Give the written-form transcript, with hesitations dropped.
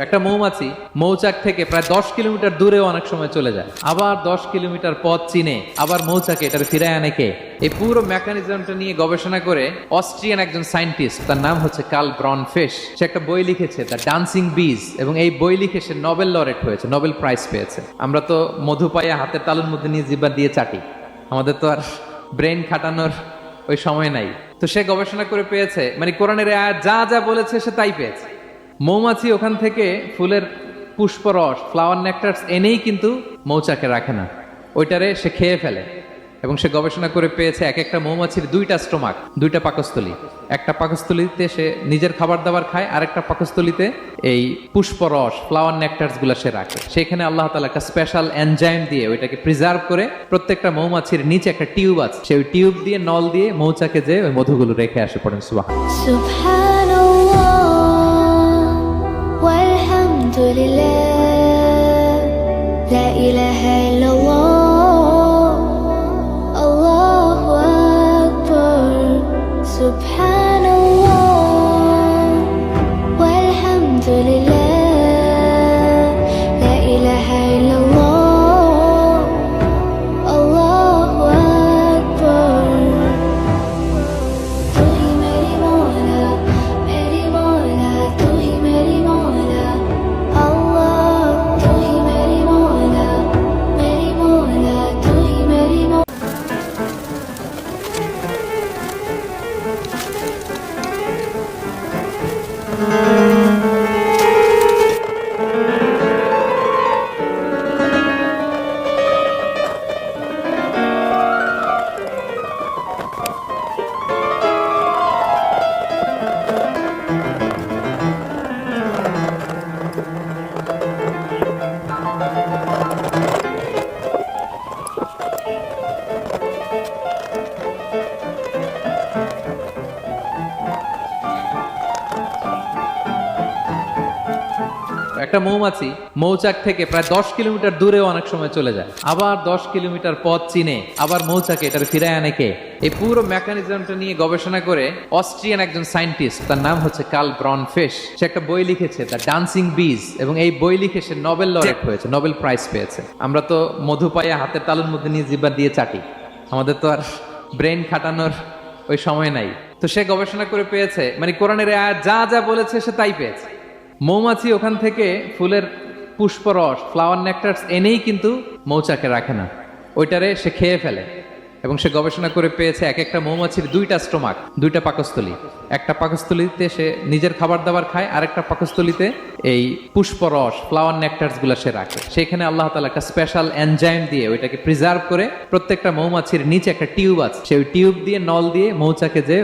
একটা মৌমাছি মৌচাক থেকে প্রায় 10 কিলোমিটার দূরেও অনেক সময় চলে যায়, আবার 10 কিলোমিটার পথ চিনে আবার মৌচাকে এটার ফিরায় আনে কে? এই পুরো মেকানিজমটা নিয়ে গবেষণা করে অস্ট্রিয়ান একজন সায়েন্টিস্ট, তার নাম হচ্ছে কার্ল ব্রনফিশ। সে একটা বই লিখেছে, দ্য ডান্সিং বিজ, এবং এই বই লিখে সে নোবেল লরেট হয়েছে, নোবেল প্রাইজ পেয়েছে। আমরা তো মধু পাইয়া হাতের তালুর মধ্যে নিয়ে জিহ্বা দিয়ে চাটি, আমাদের তো আর ব্রেন খাটানোর ওই সময় নাই। তো সে গবেষণা করে পেয়েছে, মানে কোরআনের আয়াত যা যা বলেছে সে তাই পেয়েছে। মৌমাছি ওখান থেকে ফুলের পুষ্পরস, ফ্লাওয়ার নেকটার্স এনেই কিন্তু মৌচাকে রাখে না, ওইটারে সে খেয়ে ফেলে। এবং সে গবেষণা করে পেয়েছে এক একটা মৌমাছির 2টা স্টোমাক, 2টা পাকস্থলী। একটা পাকস্থলীতে সে নিজের খাবার দাবার খায়, আরেকটা পাকস্থলীতে এই পুষ্পরস, ফ্লাওয়ার নেকটার্স গুলা সে রাখে। সেখানে আল্লাহ তাআলা একটা স্পেশাল এনজাইম দিয়ে ওইটাকে প্রিজার্ভ করে প্রত্যেকটা মৌমাছির নিচে একটা টিউব আছে, সেই টিউব দিয়ে নল দিয়ে মৌচাকে যে ওই মধুগুলো রেখে আসে। পড়েন সুবহানাল্লাহ। والحمد لله لا إله إلا الله الله أكبر سبحان الله والحمد لله لا إله إلا الله الله أكبر तू ही मेरी मौला तू ही मेरी मौला अल्लाह तू ही मेरी मौला तू ही मेरी मौला। একটা মৌমাছি মৌচাক থেকে প্রায় 10 কিলোমিটার দূরেও অনেক সময় চলে যায়, আবার 10 কিলোমিটার পথ চিনে আবার মৌচাকে এটার ফিরায় আনে কে? এই পুরো মেকানিজমটা নিয়ে গবেষণা করে অস্ট্রিয়ান একজন সায়েন্টিস্ট, তার নাম হচ্ছে কার্ল ব্রনফিশ। সে একটা বই লিখেছে, দ্য ডান্সিং বিজ, এবং এই বই লিখে সে নোবেল লরেট হয়েছে, নোবেল প্রাইজ পেয়েছে। আমরা তো মধু পাইয়া হাতের তালুর মধ্যে নিয়ে জিহ্বা দিয়ে চাটি, আমাদের তো আর ব্রেন খাটানোর ওই সময় নাই। তো সে গবেষণা করে পেয়েছে, মানে কোরআনের আয়াত যা যা বলেছে সে তাই পেয়েছে। মৌমাছি ওখান থেকে ফুলের পুষ্পরস, ফ্লাওয়ার নেকটার্স এনেই কিন্তু মৌচাকে রাখে না, ওইটারে সে খেয়ে ফেলে। এবং সে গবেষণা করে পেয়েছে এক একটা মৌমাছির 2টা স্টোমাক, 2টা পাকস্থলী। একটা পাকস্থলীতে সে নিজের খাবার দাবার খায়, আরেকটা পাকস্থলীতে এই পুষ্পরস, ফ্লাওয়ার নেকটার্স গুলা সে রাখে। সেখানে আল্লাহ তাআলা একটা স্পেশাল এনজাইম দিয়ে ওইটাকে প্রিজার্ভ করে প্রত্যেকটা মৌমাছির নিচে একটা টিউব আছে, সেই টিউব দিয়ে নল দিয়ে মৌচাকে যে